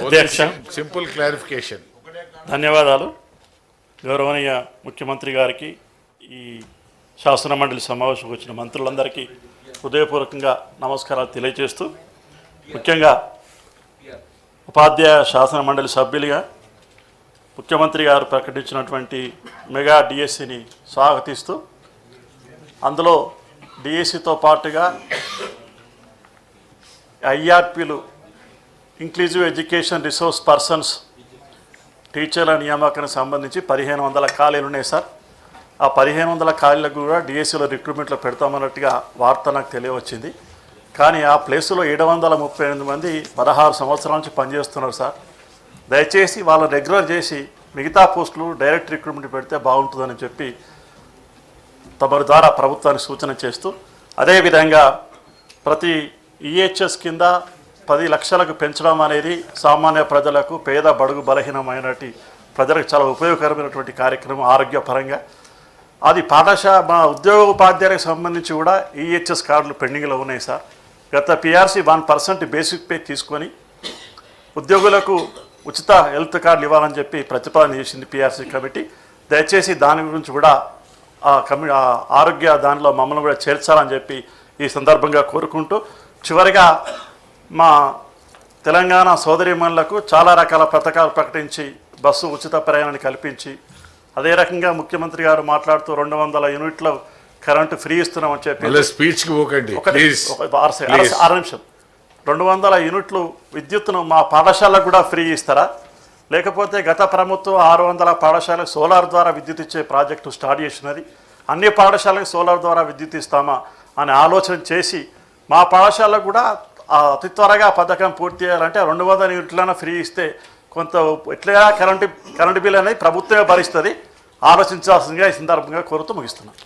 అధ్యక్ష, simple clarification. ధన్యవాదాలు. గౌరవనీయ ముఖ్యమంత్రి గారికి, ఈ శాసన మండలి సమావేశంకి వచ్చిన మంత్రులందరికీ హృదయపూర్వకంగా నమస్కారాలు తెలియజేస్తూ, ముఖ్యంగా ఉపాధ్యాయ శాసన మండలి సభ్యులుగా ముఖ్యమంత్రి గారు ప్రకటించినటువంటి మెగా డిఎస్సిని స్వాగతిస్తూ, అందులో డిఎస్సితో పాటుగా ఐఆర్పీలు ఇంక్లూజివ్ ఎడ్యుకేషన్ రిసోర్స్ పర్సన్స్ టీచర్ల నియామకానికి సంబంధించి 1500 ఖాళీలు ఉన్నాయి సార్. ఆ 1500 ఖాళీలకు కూడా డిఎస్సిలో రిక్రూట్మెంట్లో పెడతామన్నట్టుగా వార్త నాకు తెలియవచ్చింది. కానీ ఆ ప్లేసులో 738 మంది 16 సంవత్సరాల నుంచి పనిచేస్తున్నారు సార్. దయచేసి వాళ్ళని రెగ్యులర్ చేసి మిగతా పోస్టులు డైరెక్ట్ రిక్రూట్మెంట్ పెడితే బాగుంటుందని చెప్పి తమరి ద్వారా ప్రభుత్వానికి సూచన చేస్తూ, అదేవిధంగా ప్రతి ఈహెచ్ఎస్ కింద 10 లక్షలకు పెంచడం అనేది సామాన్య ప్రజలకు, పేద బడుగు బలహీనమైనటువంటి ప్రజలకు చాలా ఉపయోగకరమైనటువంటి కార్యక్రమం ఆరోగ్యపరంగా. అది మా ఉద్యోగోపాధ్యాయులకు సంబంధించి కూడా ఈహెచ్ఎస్ కార్డులు పెండింగ్లో ఉన్నాయి సార్. గత పిఆర్సీ 1% బేసిక్ పే తీసుకొని ఉద్యోగులకు ఉచిత హెల్త్ కార్డులు ఇవ్వాలని చెప్పి ప్రతిపాదన చేసింది పిఆర్సీ కమిటీ. దయచేసి దాని గురించి కూడా ఆరోగ్య దానిలో మమ్మల్ని కూడా చేర్చాలని చెప్పి ఈ సందర్భంగా కోరుకుంటూ, చివరిగా మా తెలంగాణ సోదరీమణులకు చాలా రకాల పథకాలు ప్రకటించి బస్సు ఉచిత ప్రయాణాన్ని కల్పించి, అదే రకంగా ముఖ్యమంత్రి గారు మాట్లాడుతూ 200 యూనిట్ల కరెంటు ఫ్రీ ఇస్తున్నామని చెప్పి స్పీచ్కి పోకండి, 6 నిమిషం 200 యూనిట్లు విద్యుత్తును మా పాఠశాలకు కూడా ఫ్రీ ఇస్తారా? లేకపోతే గత ప్రభుత్వం 600 పాఠశాలకు సోలార్ ద్వారా విద్యుత్ ఇచ్చే ప్రాజెక్టు స్టార్ట్ చేసినది. అన్ని పాఠశాలకు సోలార్ ద్వారా విద్యుత్ ఇస్తామా అని ఆలోచన చేసి మా పాఠశాలకు కూడా అతి త్వరగా పథకం పూర్తి చేయాలంటే 200 యూనిట్లైనా ఫ్రీ ఇస్తే కొంత ఎట్లా కరెంటు బిల్ అనేది ప్రభుత్వమే భరిస్తుంది. ఆలోచించాల్సిందిగా ఈ సందర్భంగా కోరుతూ ముగిస్తున్నాను.